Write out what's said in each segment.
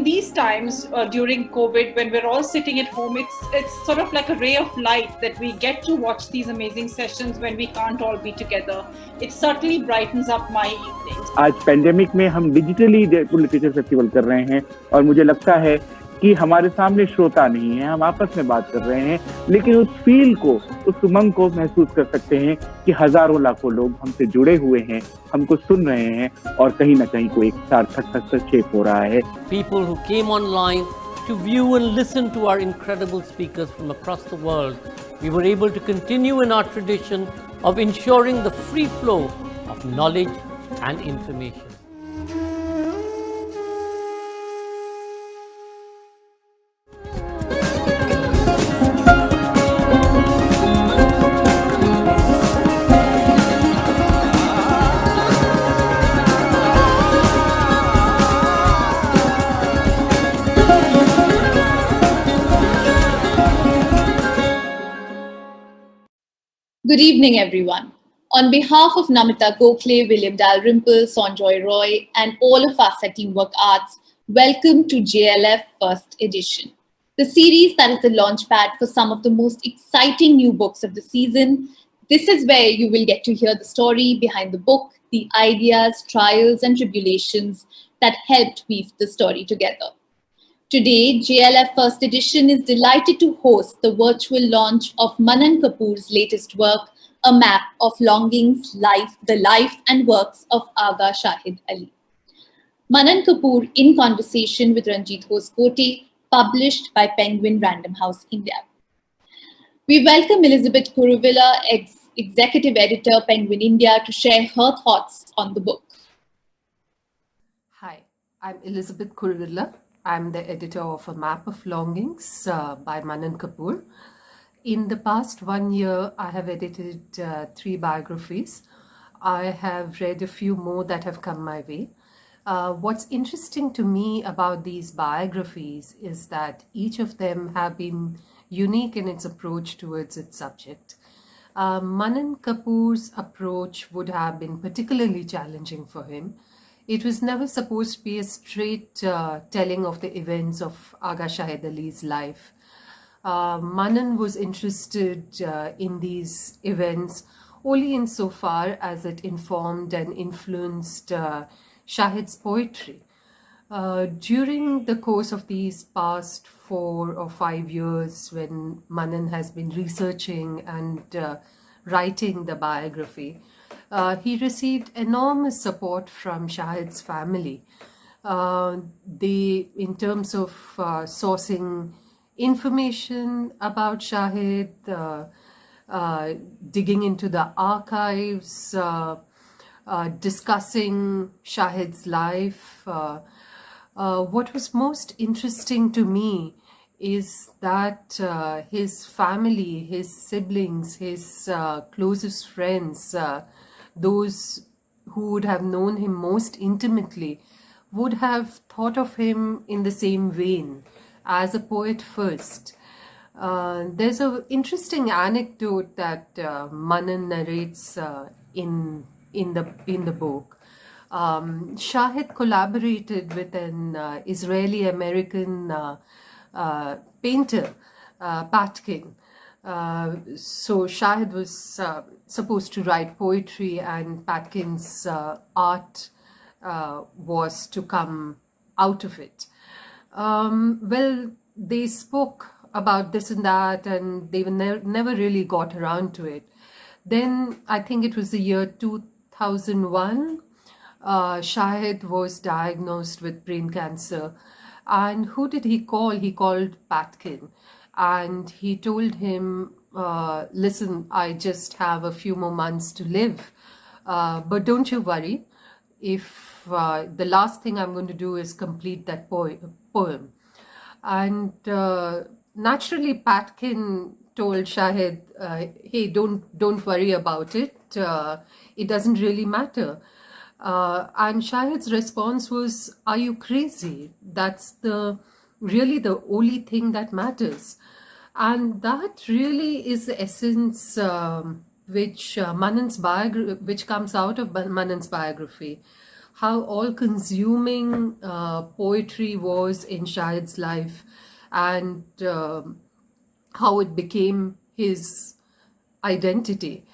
these times during COVID, when we're all sitting at home, it's sort of like a ray of light that we get to watch these amazing sessions when we can't all be together. It certainly brightens up my evenings. आज pandemic में हम digitally literature festival कर रहे हैं और मुझे लगता है कि हमारे सामने श्रोता नहीं है, हम आपस में बात कर रहे हैं, लेकिन उस फील को, उस उमंग को महसूस कर सकते हैं कि हजारों लाखों लोग हमसे जुड़े हुए हैं, हमको सुन रहे हैं और कहीं ना कहीं कोई एक सार्थक हस्तक्षेप हो रहा है. People who came online to view and listen to our incredible speakers from across the world, we were able to continue in our tradition of ensuring the free flow of knowledge and information. Good evening, everyone. On behalf of Namita Gokhale, William Dalrymple, Sonjoy Roy, and all of us at Teamwork Arts, welcome to JLF First Edition, the series that is the launchpad for some of the most exciting new books of the season. This is where you will get to hear the story behind the book, the ideas, trials, and tribulations that helped weave the story together. Today, JLF First Edition is delighted to host the virtual launch of Manan Kapoor's latest work, A Map of Longings, the life and works of Agha Shahid Ali. Manan Kapoor in conversation with Ranjit Hoskote, published by Penguin Random House India. We welcome Elizabeth Kuruvilla, Executive Editor, Penguin India, to share her thoughts on the book. Hi, I'm Elizabeth Kuruvilla. I'm the editor of A Map of Longings by Manan Kapoor. In the past 1 year, I have edited 3 biographies. I have read a few more that have come my way. What's interesting to me about these biographies is that each of them have been unique in its approach towards its subject. Manan Kapoor's approach would have been particularly challenging for him. It was never supposed to be a straight telling of the events of Agha Shahid Ali's life. Manan was interested in these events only insofar as it informed and influenced Shahid's poetry. During the course of these past 4 or 5 years, when Manan has been researching and writing the biography, he received enormous support from Shahid's family. In terms of sourcing information about Shahid, digging into the archives, discussing Shahid's life. What was most interesting to me is that his family, his siblings, his closest friends, those who would have known him most intimately, would have thought of him in the same vein, as a poet first. There's an interesting anecdote that Manan narrates in the book. Shahid collaborated with an Israeli-American painter, Patkin. So Shahid was supposed to write poetry, and Patkin's art was to come out of it. Well, they spoke about this and that, and they never really got around to it. Then I think it was the year 2001, Shahid was diagnosed with brain cancer. And who did he call? He called Patkin. And he told him, listen, I just have a few more months to live. But don't you worry. If the last thing I'm going to do is complete that poem. And naturally, Patkin told Shahid, hey, don't worry about it. It doesn't really matter. And Shahid's response was, are you crazy? That's really the only thing that matters. And that really is the essence which comes out of Manan's biography. how all-consuming poetry was in Shahid's life, and how it became his identity.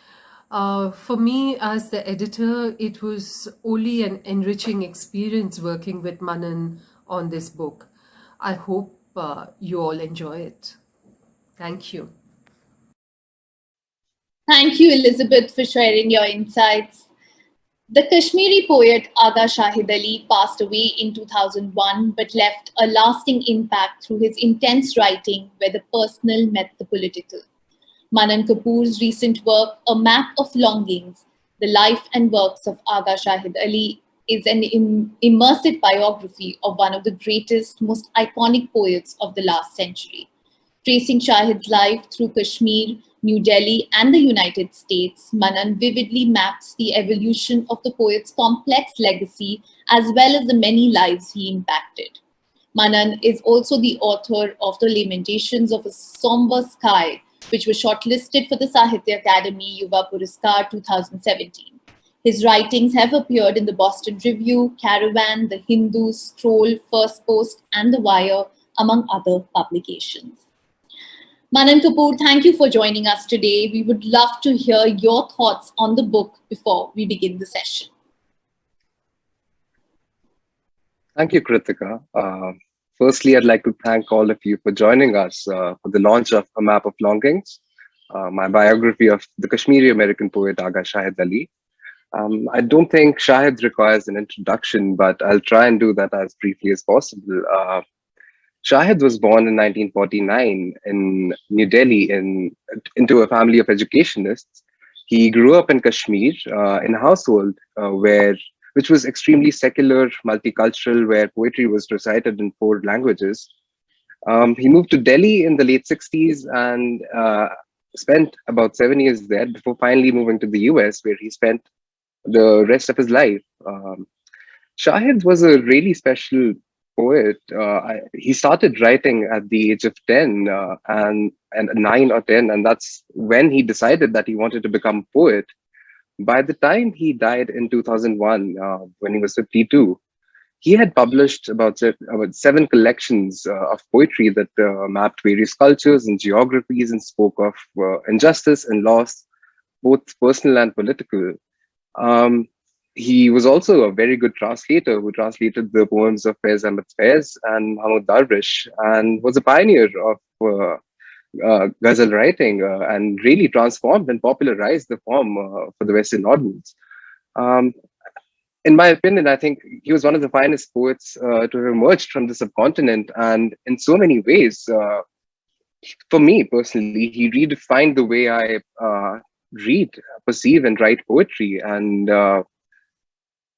For me, as the editor, it was only an enriching experience working with Manan on this book. I hope you all enjoy it. Thank you. Thank you, Elizabeth, for sharing your insights. The Kashmiri poet Agha Shahid Ali passed away in 2001 but left a lasting impact through his intense writing where the personal met the political. Manan Kapoor's recent work, A Map of Longings, The Life and Works of Agha Shahid Ali, is an immersive biography of one of the greatest, most iconic poets of the last century. Tracing Shahid's life through Kashmir, New Delhi, and the United States, Manan vividly maps the evolution of the poet's complex legacy as well as the many lives he impacted. Manan is also the author of the Lamentations of a Sombre Sky, which was shortlisted for the Sahitya Akademi Yuva Puraskar 2017. His writings have appeared in the Boston Review, Caravan, The Hindu, Scroll, First Post, and The Wire, among other publications. Manan Kapoor, thank you for joining us today. We would love to hear your thoughts on the book before we begin the session. Thank you, Kritika. Firstly, I'd like to thank all of you for joining us for the launch of A Map of Longings, my biography of the Kashmiri American poet Agha Shahid Ali. I don't think Shahid requires an introduction, but I'll try and do that as briefly as possible. Shahid was born in 1949 in New Delhi into a family of educationists. He grew up in Kashmir in a household which was extremely secular, multicultural, where poetry was recited in 4 languages. He moved to Delhi in the late 60s and spent about 7 years there before finally moving to the US, where he spent the rest of his life. Shahid was a really special poet. He started writing at the age of 10 and 9 or 10, and that's when he decided that he wanted to become a poet. By the time he died in 2001, when he was 52, he had published about 7 collections of poetry that mapped various cultures and geographies and spoke of injustice and loss, both personal and political. He was also a very good translator who translated the poems of Faiz Ahmed Faiz and Mahmoud Darwish, and was a pioneer of ghazal writing and really transformed and popularized the form for the Western audience. In my opinion, I think he was one of the finest poets to have emerged from the subcontinent, and in so many ways, for me personally, he redefined the way I read, perceive, and write poetry. And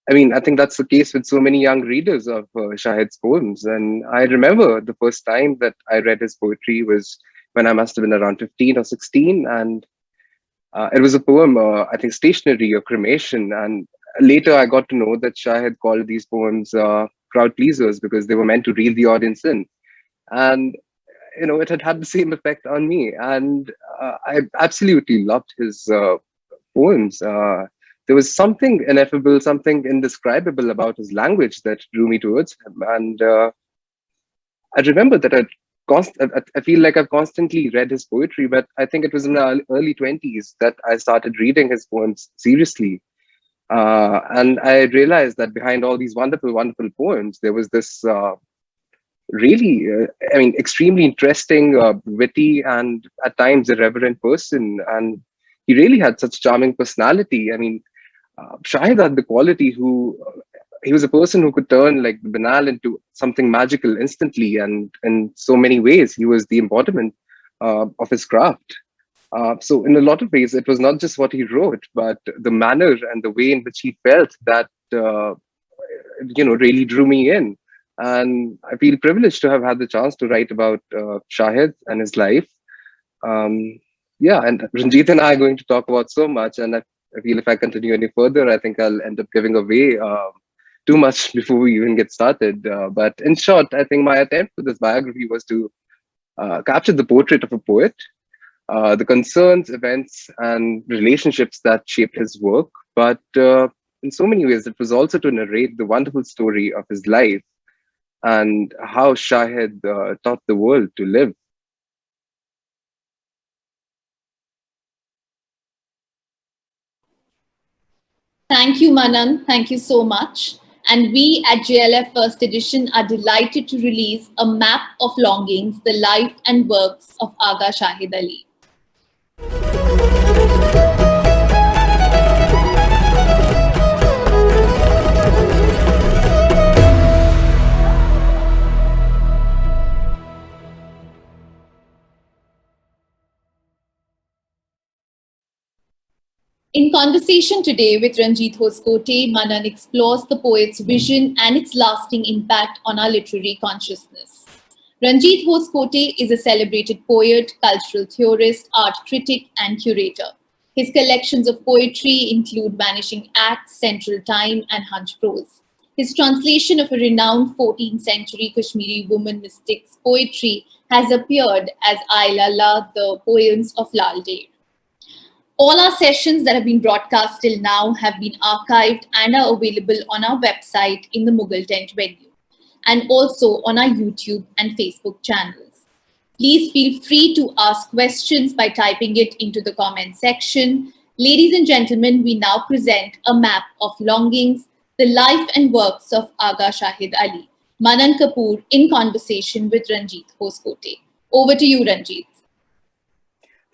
I think that's the case with so many young readers of Shahid's poems. And I remember the first time that I read his poetry was when I must have been around 15 or 16. And it was a poem, I think, Stationery or Cremation. And later I got to know that Shahid called these poems crowd pleasers because they were meant to reel the audience in. And, it had the same effect on me. And I absolutely loved his poems. There was something ineffable, something indescribable about his language that drew me towards him. And I remember that I feel like I've constantly read his poetry, but I think it was in the early 20s that I started reading his poems seriously. And I realized that behind all these wonderful, wonderful poems, there was this extremely interesting, witty, and at times irreverent person. And he really had such charming personality. Shahid had the quality he was a person who could turn like the banal into something magical instantly, and in so many ways he was the embodiment of his craft. So in a lot of ways, it was not just what he wrote, but the manner and the way in which he felt that really drew me in. And I feel privileged to have had the chance to write about Shahid and his life. And Ranjit and I are going to talk about so much, and I feel if I continue any further, I think I'll end up giving away too much before we even get started. But in short, I think my attempt with this biography was to capture the portrait of a poet, the concerns, events, and relationships that shaped his work, but in so many ways, it was also to narrate the wonderful story of his life and how Shahid taught the world to live. Thank you, Manan. Thank you so much. And we at JLF First Edition are delighted to release a Map of Longings, the life and works of Agha Shahid Ali. In conversation today with Ranjit Hoskote, Manan explores the poet's vision and its lasting impact on our literary consciousness. Ranjit Hoskote is a celebrated poet, cultural theorist, art critic, and curator. His collections of poetry include Vanishing Acts, Central Time, and Hunchprose. His translation of a renowned 14th century Kashmiri woman mystic's poetry has appeared as Ailala, the Poems of Lal Der. All our sessions that have been broadcast till now have been archived and are available on our website in the Mughal Tent venue, and also on our YouTube and Facebook channels. Please feel free to ask questions by typing it into the comment section. Ladies and gentlemen, we now present a Map of Longings, the life and works of Agha Shahid Ali. Manan Kapoor in conversation with Ranjit Hoskote. Over to you, Ranjit.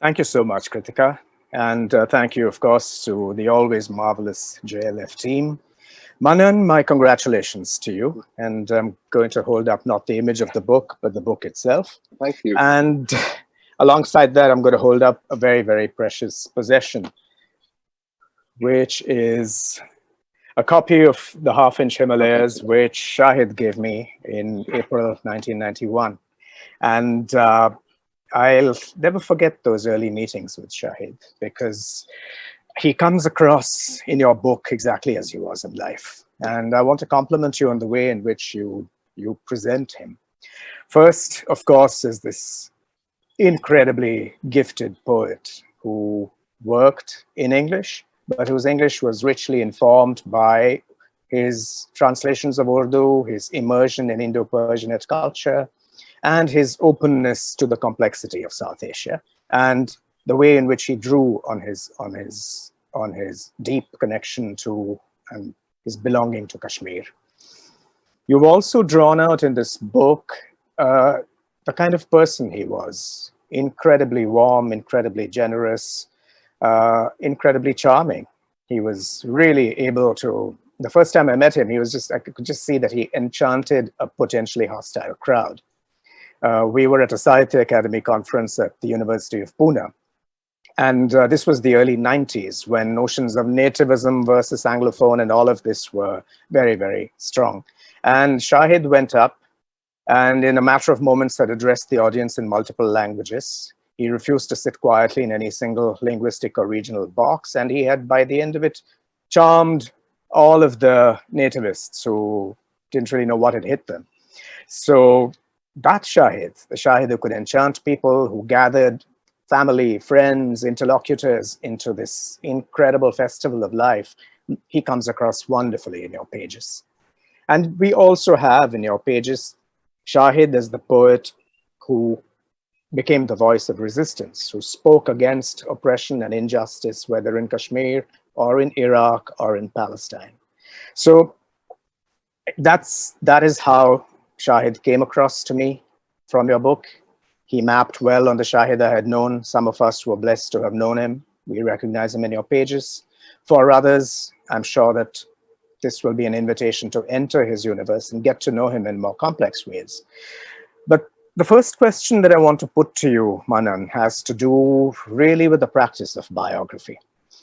Thank you so much, Kritika. And thank you, of course, to the always marvelous JLF team. Manan, my congratulations to you. And I'm going to hold up not the image of the book, but the book itself. Thank you. And alongside that, I'm going to hold up a very, very precious possession, which is a copy of The Half-Inch Himalayas, which Shahid gave me in April 1991. And I'll never forget those early meetings with Shahid, because he comes across in your book exactly as he was in life. And I want to compliment you on the way in which you present him. First, of course, is this incredibly gifted poet who worked in English, but whose English was richly informed by his translations of Urdu, his immersion in Indo-Persianate culture, and his openness to the complexity of South Asia, and the way in which he drew on his deep connection to and his belonging to Kashmir. You've also drawn out in this book the kind of person he was: incredibly warm, incredibly generous, incredibly charming. He was really able to. The first time I met him, I could just see that he enchanted a potentially hostile crowd. We were at a Sahitya Academy conference at the University of Pune. And this was the early 90s, when notions of nativism versus Anglophone and all of this were very, very strong. And Shahid went up and in a matter of moments had addressed the audience in multiple languages. He refused to sit quietly in any single linguistic or regional box. And he had, by the end of it, charmed all of the nativists who didn't really know what had hit them. So that Shahid, the Shahid who could enchant people, who gathered family, friends, interlocutors into this incredible festival of life, he comes across wonderfully in your pages. And we also have in your pages Shahid as the poet who became the voice of resistance, who spoke against oppression and injustice, whether in Kashmir or in Iraq or in Palestine. So that is how Shahid came across to me from your book. He mapped well on the Shahid I had known. Some of us were blessed to have known him. We recognize him in your pages. For others, I'm sure that this will be an invitation to enter his universe and get to know him in more complex ways. But the first question that I want to put to you, Manan, has to do really with the practice of biography.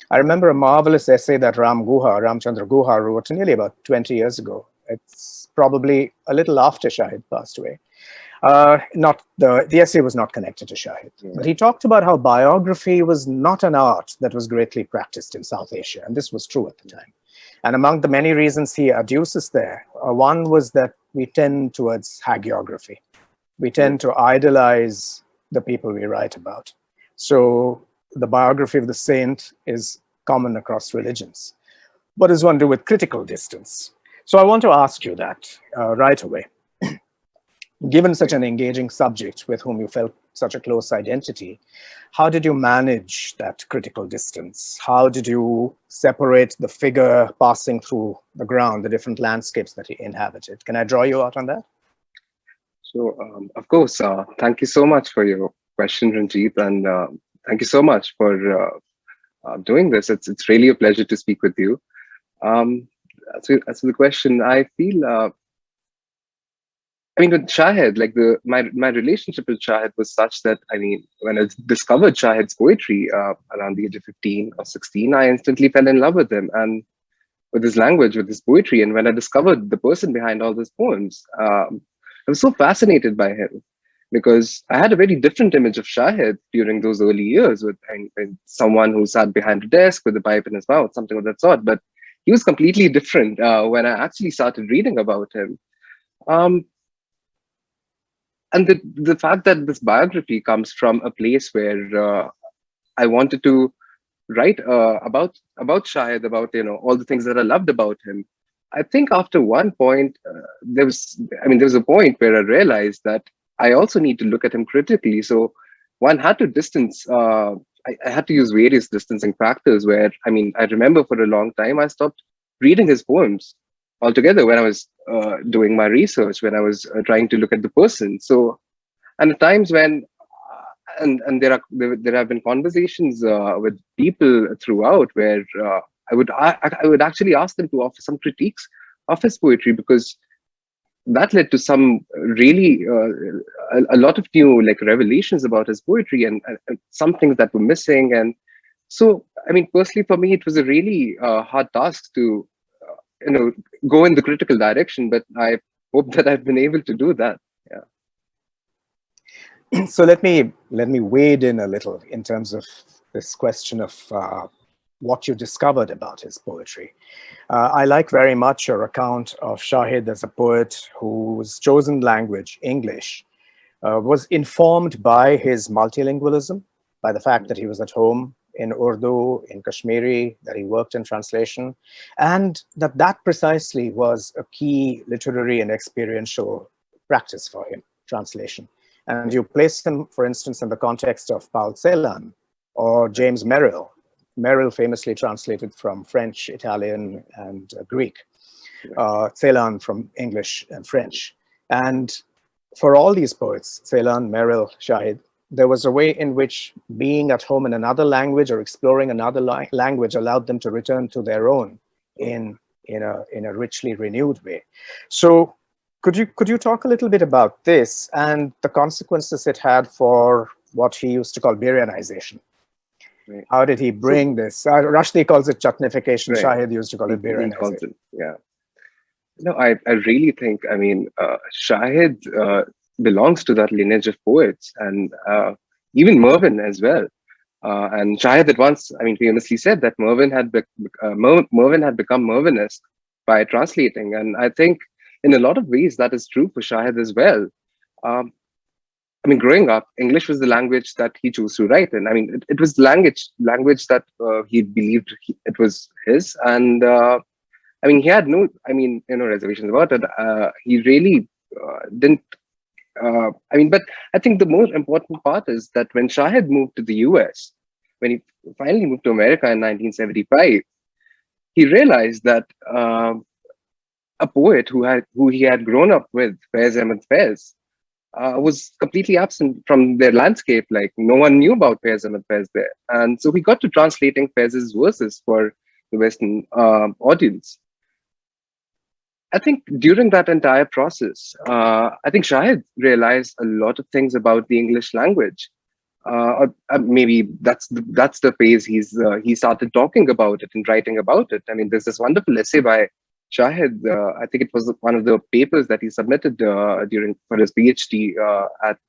I remember a marvelous essay that Ramchandra Guha wrote nearly about 20 years ago. It's probably a little after Shahid passed away. The essay was not connected to Shahid, but he talked about how biography was not an art that was greatly practiced in South Asia, and this was true at the time. And among the many reasons he adduces there, one was that we tend towards hagiography. We tend to idolize the people we write about. So the biography of the saint is common across religions. what does one do with critical distance? So I want to ask you that right away. Given such an engaging subject with whom you felt such a close identity, how did you manage that critical distance? How did you separate the figure passing through the ground, the different landscapes that he inhabited? Can I draw you out on that? So, of course, thank you so much for your question, Ranjit, and thank you so much for doing this. It's really a pleasure to speak with you. As to the question, I feel, I mean, with Shahid, like my relationship with Shahid was such that, I mean, when I discovered Shahid's poetry around the age of 15 or 16, I instantly fell in love with him and with his language, with his poetry. And when I discovered the person behind all those poems, I was so fascinated by him because I had a very different image of Shahid during those early years with someone who sat behind a desk with a pipe in his mouth, something of that sort. But he was completely different when I actually started reading about him. And the fact that this biography comes from a place where I wanted to write about Shahid, about all the things that I loved about him. I think after one point, there was a point where I realized that I also need to look at him critically. So one had to distance. I had to use various distancing factors. Where I remember for a long time I stopped reading his poems altogether when I was doing my research, when I was trying to look at the person. So, and at times when, and there have been conversations with people throughout where I would actually ask them to offer some critiques of his poetry, because that led to some really a lot of new revelations about his poetry and some things that were missing. And so, personally for me, it was a really hard task to go in the critical direction, but I hope that I've been able to do that. Yeah. So let me wade in a little in terms of this question of what you discovered about his poetry. I like very much your account of Shahid as a poet whose chosen language, English, was informed by his multilingualism, by the fact that he was at home in Urdu, in Kashmiri, that he worked in translation, and that precisely was a key literary and experiential practice for him, translation. And you place him, for instance, in the context of Paul Celan or James Merrill. Merrill famously translated from French, Italian, and Greek. Celan from English and French. And for all these poets, Celan, Merrill, Shahid, there was a way in which being at home in another language or exploring another language allowed them to return to their own in a richly renewed way. So could you talk a little bit about this and the consequences it had for what he used to call Biryanization? Right. How did he bring this? Rushdie calls it chutnification. Right. Shahid used to call it Biryanization. Yeah. No, I really think, Shahid belongs to that lineage of poets, and even Mervyn as well. And Shahid at once, famously said that Mervyn had become Mervyn-esque by translating. And I think in a lot of ways that is true for Shahid as well. Growing up, English was the language that he chose to write in. It was the language that he believed it was his. And he had no reservations about it. He really didn't. But I think the most important part is that when Shahid moved to the US, when he finally moved to America in 1975, he realized that a poet who he had grown up with, Faiz Ahmed Faiz, was completely absent from their landscape. Like, no one knew about Faiz Ahmed Faiz there. And so he got to translating Faiz's verses for the Western audience. I think during that entire process, I think Shahid realized a lot of things about the English language. Or maybe that's the phase he started talking about it and writing about it. There's this wonderful essay by Shahid. I think it was one of the papers that he submitted for his PhD at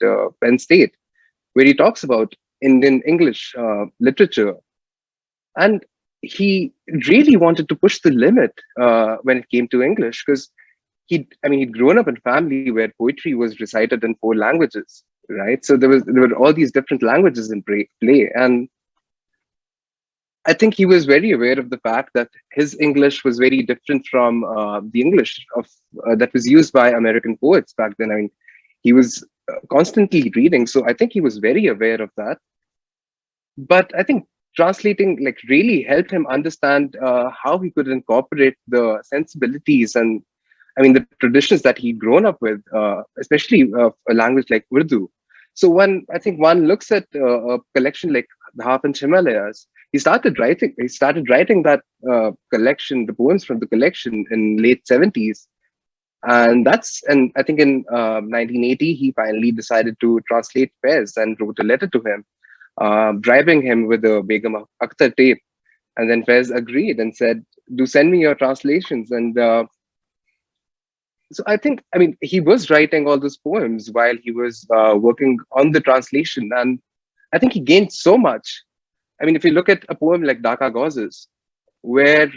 Penn State, where he talks about Indian English literature. And he really wanted to push the limit when it came to English, because he'd grown up in a family where poetry was recited in 4 languages, right? So there were all these different languages in play, and I think he was very aware of the fact that his English was very different from the English of that was used by American poets back then. I mean, he was constantly reading, so I think he was very aware of that. But I think translating like really helped him understand how he could incorporate the sensibilities and I mean the traditions that he'd grown up with, especially a language like Urdu. So when I think one looks at a collection like the Half Inch Himalayas, he started writing. He started writing that collection, the poems from the collection, in late 70s, and I think in 1980 he finally decided to translate Faiz and wrote a letter to him, bribing him with a Begum Akhtar tape. And then Faiz agreed and said, "Do send me your translations." And so I think, I mean, he was writing all those poems while he was working on the translation, and I think he gained so much. I mean, if you look at a poem like Dhaka Gauzes, where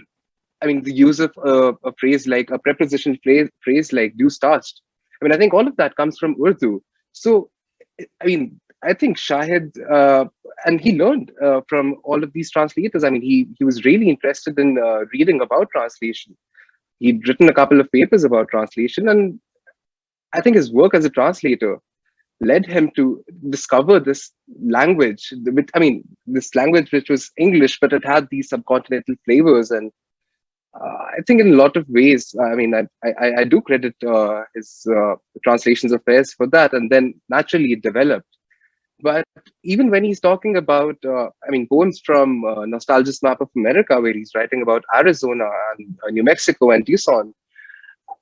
I mean, the use of a phrase like a preposition phrase like "do starched." I mean, I think all of that comes from Urdu. So, I mean, I think Shahid, and he learned from all of these translators. I mean, he was really interested in reading about translation. He'd written a couple of papers about translation, and I think his work as a translator led him to discover this language. I mean, this language which was English, but it had these subcontinental flavors. And I think in a lot of ways, I mean, I do credit his translations of Faiz for that. And then naturally it developed. But even when he's talking about, I mean, poems from Nostalgia's Map of America, where he's writing about Arizona and New Mexico and Tucson,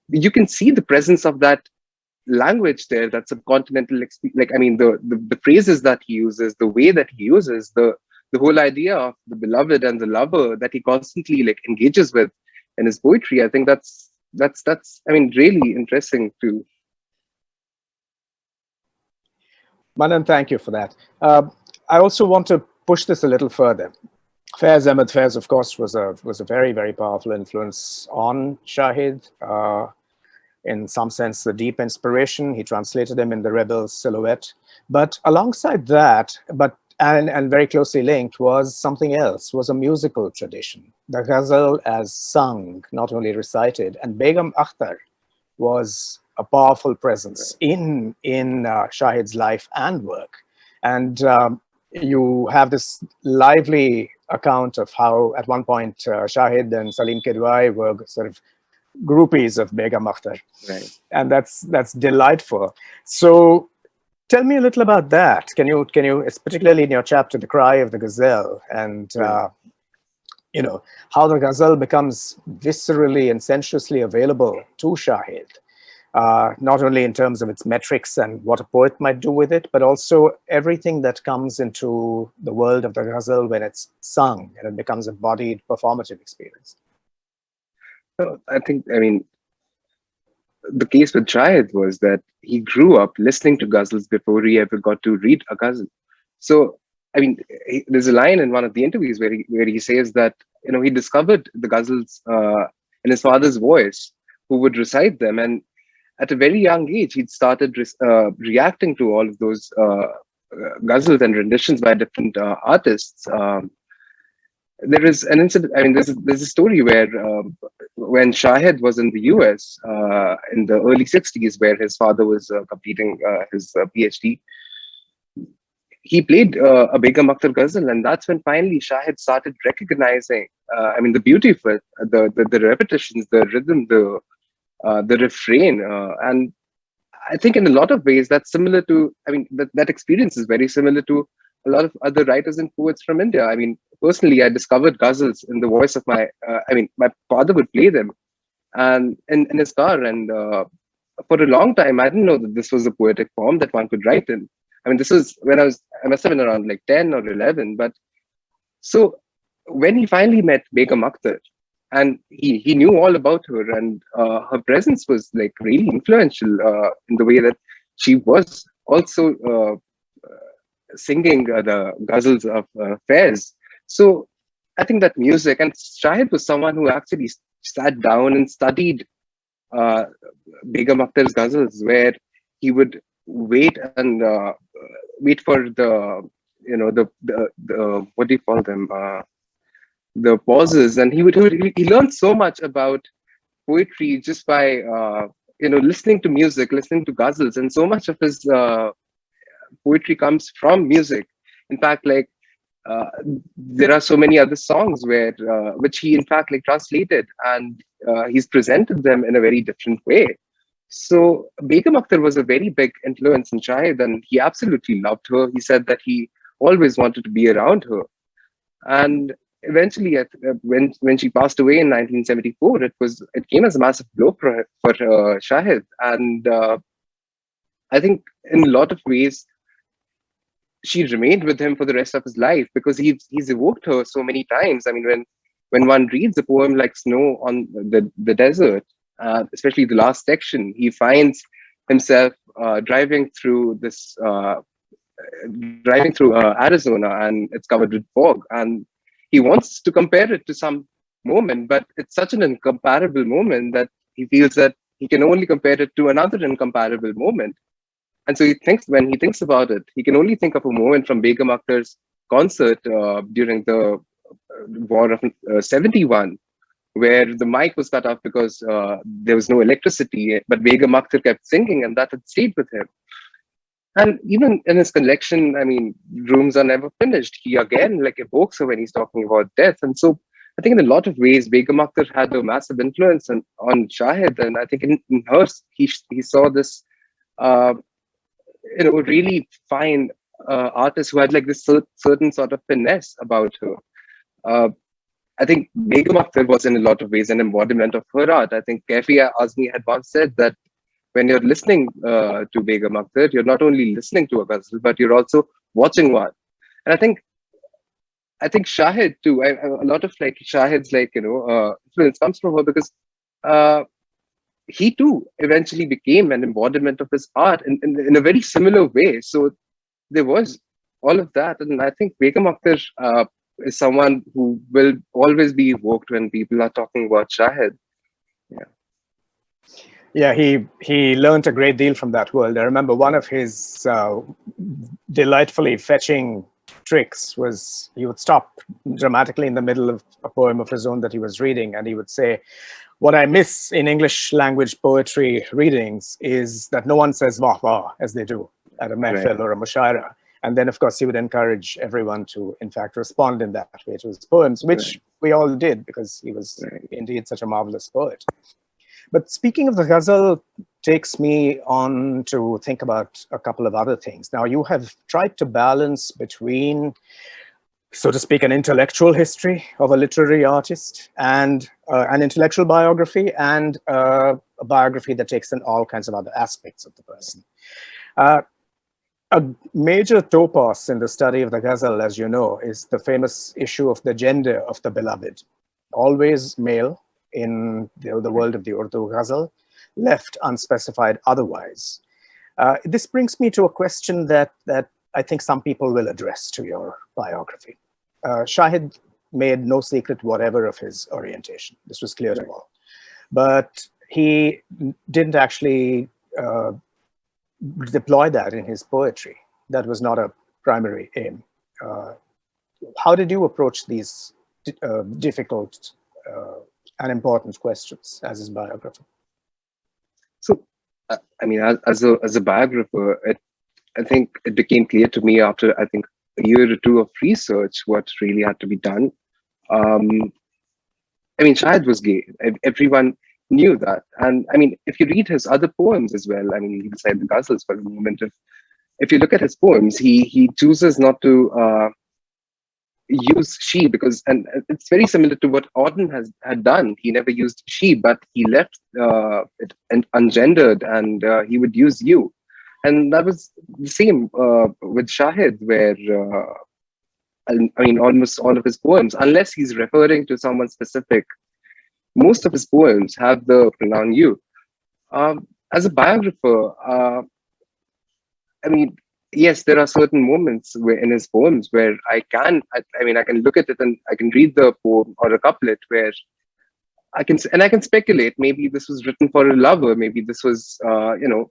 you can see the presence of that language there. That subcontinental, like I mean, the phrases that he uses, the way that he uses, the whole idea of the beloved and the lover that he constantly like engages with in his poetry. I think that's I mean, really interesting too. Manan, thank you for that. I also want to push this a little further. Faiz Ahmed Faiz, of course, was a very, very powerful influence on Shahid. In some sense, the deep inspiration. He translated him in The Rebel's Silhouette. But alongside that, and very closely linked, was something else, was a musical tradition. The ghazal as sung, not only recited. And Begum Akhtar was a powerful presence in Shahid's life and work. And you have this lively account of how at one point Shahid and Salim Kidwai were sort of groupies of Begum Akhtar. Right. And that's delightful. So tell me a little about that. Can you, it's particularly in your chapter, The Cry of the Gazelle, and you know, how the ghazal becomes viscerally and sensuously available to Shahid, not only in terms of its metrics and what a poet might do with it, but also everything that comes into the world of the ghazal when it's sung and it becomes a embodied performative experience. I think, I mean, the case with Shahid was that he grew up listening to ghazals before he ever got to read a ghazal. So, I mean, there's a line in one of the interviews where he says that, you know, he discovered the ghazals in his father's voice, who would recite them. And at a very young age, he'd started reacting to all of those ghazals and renditions by different artists. There is an incident. I mean, there's a story where when Shahid was in the US in the early 60s, where his father was completing his PhD, he played a Begum Akhtar ghazal, and that's when finally Shahid started recognizing, I mean, the beauty of it, the repetitions, the rhythm, the refrain, and I think in a lot of ways that's similar to, I mean, that experience is very similar to a lot of other writers and poets from India. I mean, personally, I discovered ghazals in the voice of my father would play them and in his car. And for a long time, I didn't know that this was a poetic form that one could write in. I mean, this was when I must have been around like 10 or 11. But so when he finally met Begum Akhtar, and he knew all about her, and her presence was like really influential in the way that she was also singing the ghazals of Faiz. So I think that music, and Shahid was someone who actually sat down and studied Begum Akhtar's ghazals, where he would wait and wait for the, you know, the what do you call them? the pauses, and he learned so much about poetry just by listening to music, listening to ghazals, and so much of his poetry comes from music. In fact, like uh, there are so many other songs where which he in fact like translated, and he's presented them in a very different way. So Begum Akhtar was a very big influence in Shahid, and he absolutely loved her. He said that he always wanted to be around her. And eventually, when she passed away in 1974, it came as a massive blow for Shahid. And I think in a lot of ways, she remained with him for the rest of his life, because he's evoked her so many times. I mean, when one reads a poem like Snow on the Desert, especially the last section, he finds himself driving through Arizona, and it's covered with fog, and he wants to compare it to some moment, but it's such an incomparable moment that he feels that he can only compare it to another incomparable moment. And so when he thinks about it, he can only think of a moment from Begum Akhtar's concert during the war of 71, where the mic was cut off because there was no electricity, but Begum Akhtar kept singing, and that had stayed with him. And even in his collection, I mean, Rooms Are Never Finished, he again like evokes her when he's talking about death. And so I think in a lot of ways, Begum Akhtar had a massive influence on Shahid. And I think in her, he saw this, really fine artist who had like this certain sort of finesse about her. I think Begum Akhtar was in a lot of ways an embodiment of her art. I think Kaifia Azmi had once said that when you're listening to Begum Akhtar, you're not only listening to a ghazal, but you're also watching one. And I think Shahid too. A lot of like Shahid's influence comes from her, because he too eventually became an embodiment of his art in a very similar way. So there was all of that, and I think Begum Akhtar is someone who will always be evoked when people are talking about Shahid. Yeah. Yeah, he learned a great deal from that world. I remember one of his delightfully fetching tricks was he would stop dramatically in the middle of a poem of his own that he was reading, and he would say, "What I miss in English language poetry readings is that no one says wah wah as they do at a mehfil or a mushaira." And then, of course, he would encourage everyone to, in fact, respond in that way to his poems, which we all did, because he was indeed such a marvelous poet. But speaking of the ghazal takes me on to think about a couple of other things. Now, you have tried to balance between, so to speak, an intellectual history of a literary artist and an intellectual biography, and a biography that takes in all kinds of other aspects of the person. A major topos in the study of the ghazal, as you know, is the famous issue of the gender of the beloved. Always male in the world of the Urdu ghazal, left unspecified otherwise. This brings me to a question that I think some people will address to your biography. Shahid made no secret whatever of his orientation. This was clear to all. But he didn't actually deploy that in his poetry. That was not a primary aim. How did you approach these difficult and important questions as his biographer? So, I mean, as a biographer, I think it became clear to me after, I think, a year or two of research what really had to be done. I mean, Shahid was gay. Everyone knew that. And I mean, if you read his other poems as well, I mean, leave aside the ghazals for a moment, if you look at his poems, he chooses not to use she, because, and it's very similar to what Auden had done. He never used she, but he left it ungendered, and he would use you. And that was the same with Shahid, where I mean, almost all of his poems, unless he's referring to someone specific, most of his poems have the pronoun you. As a biographer, I mean, yes, there are certain moments in his poems where I can look at it and I can read the poem or a couplet where I can speculate. Maybe this was written for a lover. Maybe this was,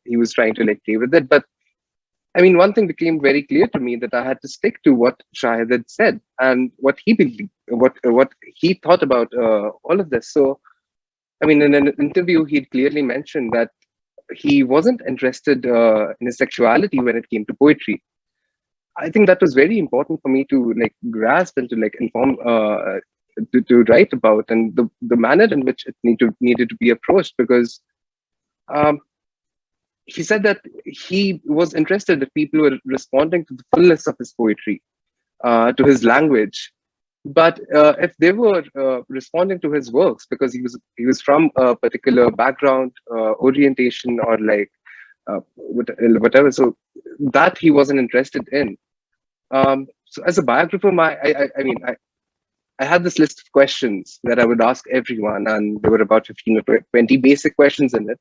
he was trying to like play with it. But I mean, one thing became very clear to me, that I had to stick to what Shahid had said and what he believed, what he thought about all of this. So, I mean, in an interview, he'd clearly mentioned that he wasn't interested in his sexuality when it came to poetry. I think that was very important for me to like grasp and to like inform, to write about, and the manner in which it needed to be approached, because um, he said that he was interested if people were responding to the fullness of his poetry, to his language, but if they were responding to his works because he was from a particular background, orientation, or like whatever, so that he wasn't interested in. So as a biographer, I mean, I had this list of questions that I would ask everyone, and there were about 15 or 20 basic questions in it,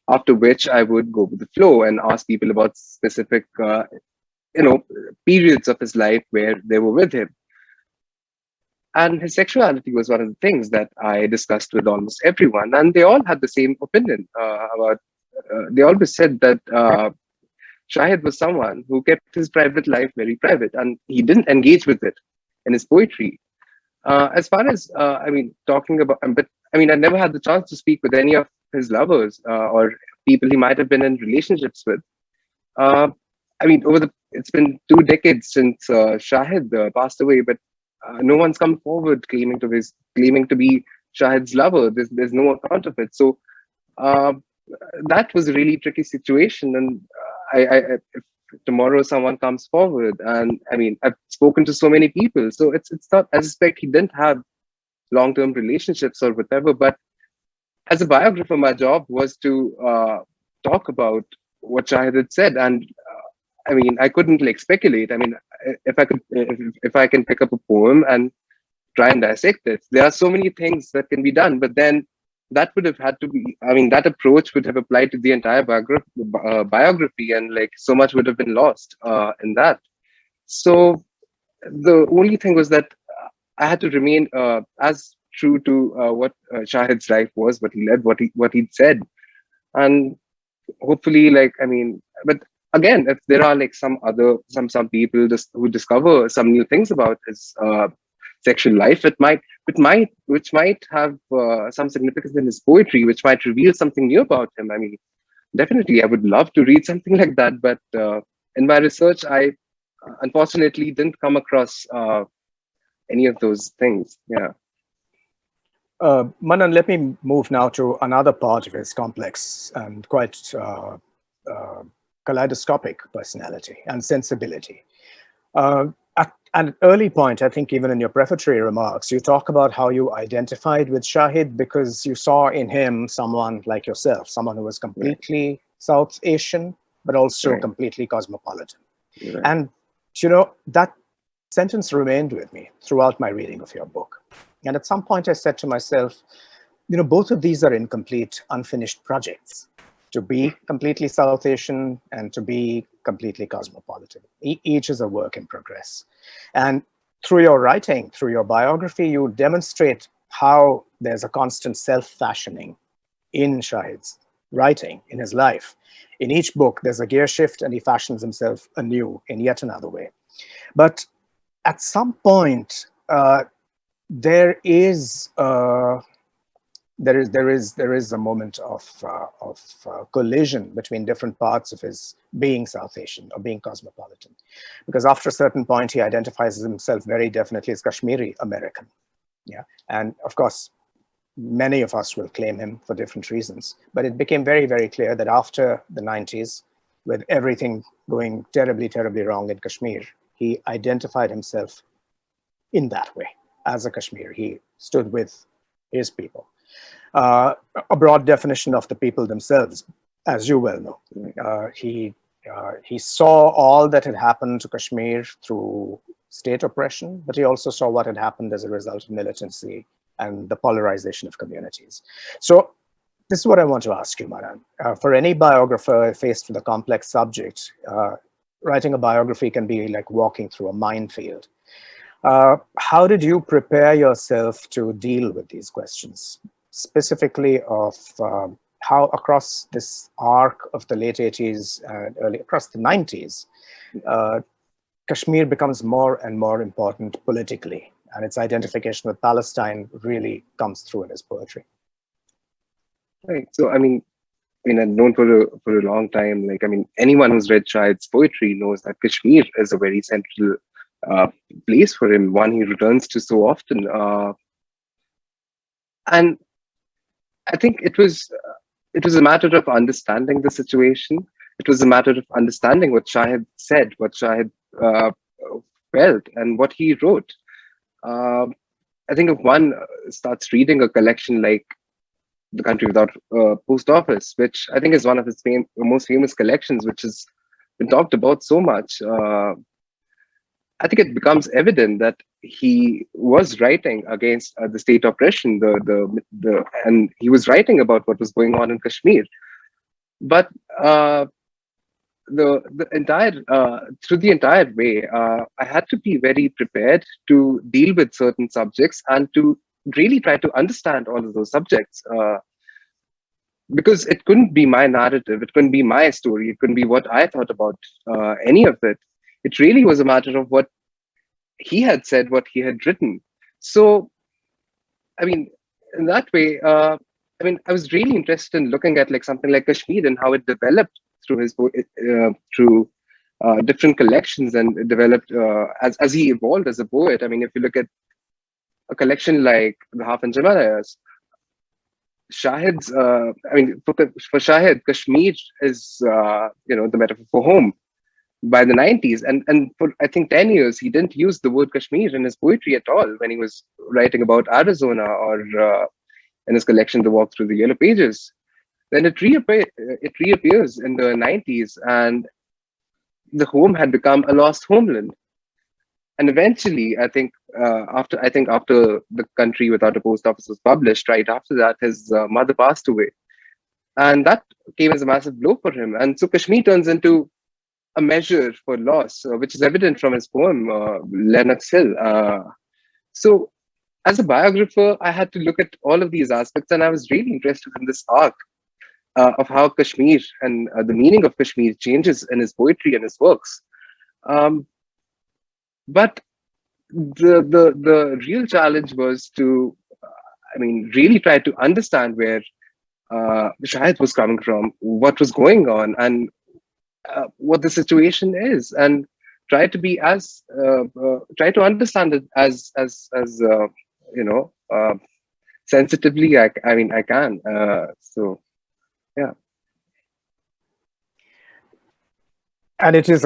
after which I would go with the flow and ask people about specific periods of his life where they were with him. And his sexuality was one of the things that I discussed with almost everyone, and they all had the same opinion about. They always said that Shahid was someone who kept his private life very private, and he didn't engage with it in his poetry. As far as I mean, talking about, but I mean, I never had the chance to speak with any of his lovers or people he might have been in relationships with. Uh, I mean, it's been 2 decades since Shahid passed away, but no one's come forward claiming to be Shahid's lover. There's no account of it. So uh, that was a really tricky situation. And if tomorrow someone comes forward, and I mean, I've spoken to so many people, so it's not. I suspect he didn't have long-term relationships or whatever. But as a biographer, my job was to talk about what Shahid had said, and I mean, I couldn't like speculate. I mean, if I can pick up a poem and try and dissect it, there are so many things that can be done. But then that would have had to be. I mean, that approach would have applied to the entire biography, and like so much would have been lost in that. So the only thing was that I had to remain as true to what Shahid's life was, what he led, what he'd said, and hopefully, like I mean, but again, if there are like some people just who discover some new things about his sexual life, which might have some significance in his poetry, which might reveal something new about him. I mean, definitely, I would love to read something like that, but in my research, I unfortunately didn't come across any of those things. Yeah. Manan, let me move now to another part of his complex and quite kaleidoscopic personality and sensibility. At an early point, I think even in your prefatory remarks, you talk about how you identified with Shahid because you saw in him someone like yourself, someone who was completely South Asian, but also completely cosmopolitan. And, you know, that sentence remained with me throughout my reading of your book. And at some point I said to myself, you know, both of these are incomplete, unfinished projects. To be completely South Asian and to be completely cosmopolitan. Each is a work in progress. And through your writing, through your biography, you demonstrate how there's a constant self-fashioning in Shahid's writing, in his life. In each book, there's a gear shift and he fashions himself anew in yet another way. But at some point, there is a moment of collision between different parts of his being South Asian or being cosmopolitan, because after a certain point he identifies himself very definitely as Kashmiri American. Yeah, and of course, many of us will claim him for different reasons, but it became very, very clear that after the 90s, with everything going terribly, terribly wrong in Kashmir, he identified himself in that way as a Kashmiri. He stood with his people. A broad definition of the people themselves, as you well know. He saw all that had happened to Kashmir through state oppression, but he also saw what had happened as a result of militancy and the polarization of communities. So this is what I want to ask you, Manan. For any biographer faced with a complex subject, writing a biography can be like walking through a minefield. How did you prepare yourself to deal with these questions? Specifically of how across this arc of the late 80s and early, across the 90s, Kashmir becomes more and more important politically, and its identification with Palestine really comes through in his poetry. Right. So, I mean, I've known for a long time. Like, I mean, anyone who's read Shahid's poetry knows that Kashmir is a very central place for him, one he returns to so often. And I think it was a matter of understanding the situation. It was a matter of understanding what Shahid said, what Shahid felt, and what he wrote. I think if one starts reading a collection like The Country Without Post Office, which I think is one of his most famous collections, which has been talked about so much, I think it becomes evident that he was writing against the state oppression, and he was writing about what was going on in Kashmir. But through the entire way, I had to be very prepared to deal with certain subjects and to really try to understand all of those subjects, because it couldn't be my narrative, it couldn't be my story, it couldn't be what I thought about any of it. It really was a matter of what he had said, what he had written. So, I mean, in that way, I was really interested in looking at like something like Kashmir and how it developed through his through different collections, and it developed as he evolved as a poet. I mean, if you look at a collection like the Half Inch Himalayas, Shahid's, for Shahid, Kashmir is, the metaphor for home by the 90s. And for, I think, 10 years, he didn't use the word Kashmir in his poetry at all when he was writing about Arizona or in his collection, The Walk Through the Yellow Pages. Then it reappears in the 90s, and the home had become a lost homeland. And eventually, I think after The Country Without a Post Office was published, right after that, his mother passed away, and that came as a massive blow for him. And so Kashmir turns into a measure for loss, which is evident from his poem Lennox Hill. So, as a biographer, I had to look at all of these aspects, and I was really interested in this arc of how Kashmir and the meaning of Kashmir changes in his poetry and his works. But the real challenge was to, really try to understand where Shahid was coming from, what was going on, and what the situation is, and try to be try to understand it as sensitively I can. So yeah. And it is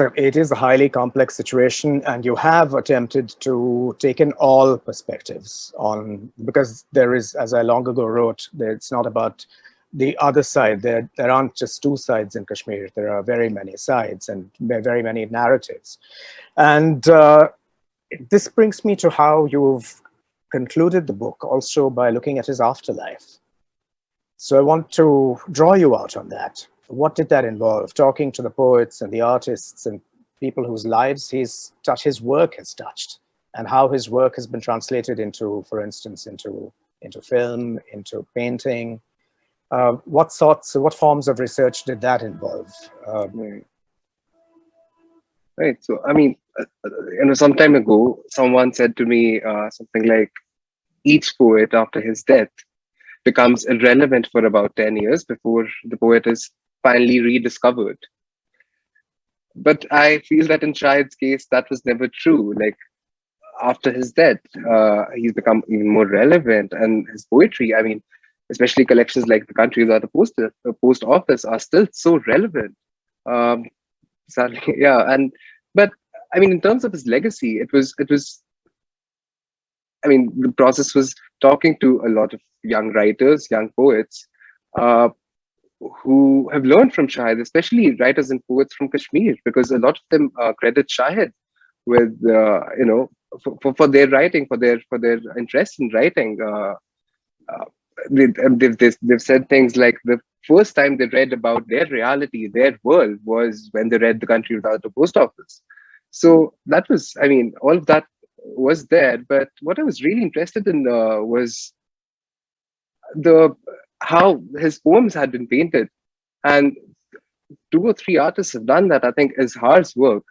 a highly complex situation, and you have attempted to take in all perspectives on, because there is, as I long ago wrote, it's not about the other side. There aren't just two sides in Kashmir. There are very many sides and very many narratives. And this brings me to how you've concluded the book also by looking at his afterlife. So I want to draw you out on that. What did that involve? Talking to the poets and the artists and people whose lives his work has touched, and how his work has been translated into, for instance, into film, into painting. What forms of research did that involve? Right. So, some time ago, someone said to me something like, each poet after his death becomes irrelevant for about 10 years before the poet is finally rediscovered. But I feel that in Shahid's case, that was never true. Like, after his death, he's become even more relevant, and his poetry, especially collections like The Country Without a Post Office, are still so relevant. Sadly, yeah. But in terms of his legacy, it was the process was talking to a lot of young writers, young poets, who have learned from Shahid, especially writers and poets from Kashmir, because a lot of them credit Shahid with, for their writing, for their interest in writing. They've said things like the first time they read about their reality, their world, was when they read The Country Without a Post Office. So that was, all of that was there. But what I was really interested in was how his poems had been painted. And 2 or 3 artists have done that. I think Izhar's work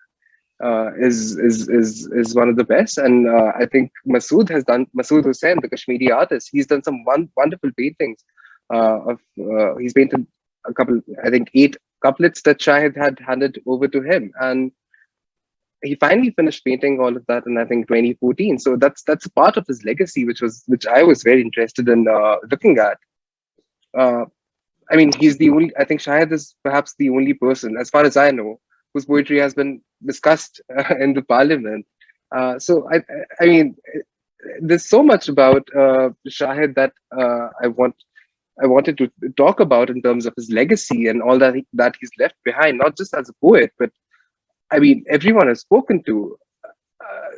is one of the best, and I think Masood Hussain, the Kashmiri artist. He's done some wonderful paintings. He's painted a couple, I think 8 couplets that Shahid had handed over to him, and he finally finished painting all of that in, I think, 2014. So that's a part of his legacy, which I was very interested in looking at. I mean, he's the only. I think Shahid is perhaps the only person, as far as I know, whose poetry has been discussed in the parliament. So I mean, there's so much about Shahid that I wanted to talk about in terms of his legacy and all that he's left behind, not just as a poet, but I mean, everyone I've spoken to,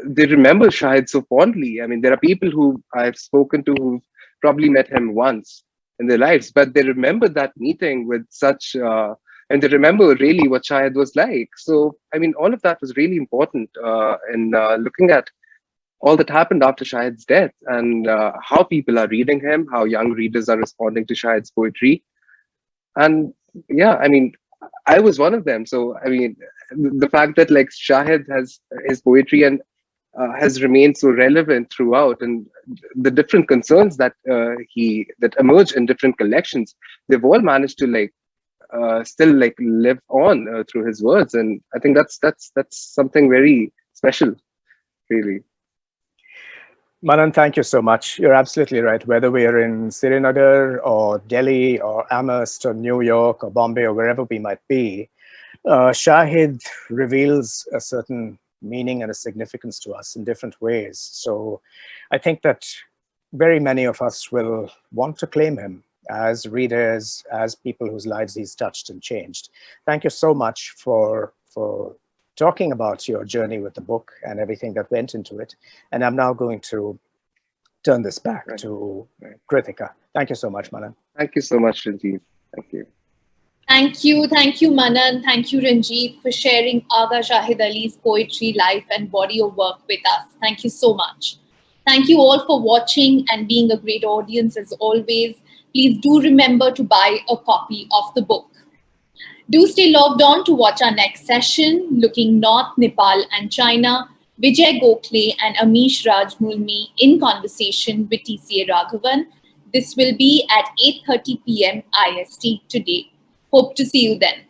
they remember Shahid so fondly. I mean, there are people who I've spoken to who've probably met him once in their lives, but they remember that meeting with such, and they remember really what Shahid was like. So, I mean, all of that was really important in looking at all that happened after Shahid's death and how people are reading him, how young readers are responding to Shahid's poetry. And yeah, I mean, I was one of them. So, I mean, the fact that like Shahid has his poetry and has remained so relevant throughout, and the different concerns that that emerge in different collections, they've all managed to like still like live on through his words, and I think that's something very special, really. Manan, thank you so much. You're absolutely right. Whether we are in Srinagar or Delhi or Amherst or New York or Bombay or wherever we might be, Shahid reveals a certain meaning and a significance to us in different ways. So I think that very many of us will want to claim him as readers, as people whose lives he's touched and changed. Thank you so much for talking about your journey with the book and everything that went into it. And I'm now going to turn this back to Kritika. Thank you so much, Manan. Thank you so much, Ranjit. Thank you. Thank you, Manan. Thank you, Ranjit, for sharing Agha Shahid Ali's poetry, life, and body of work with us. Thank you so much. Thank you all for watching and being a great audience as always. Please do remember to buy a copy of the book. Do stay logged on to watch our next session, looking north, Nepal and China, Vijay Gokhale and Amish Rajmulmi in conversation with TCA Raghavan. This will be at 8:30 p.m. IST today. Hope to see you then.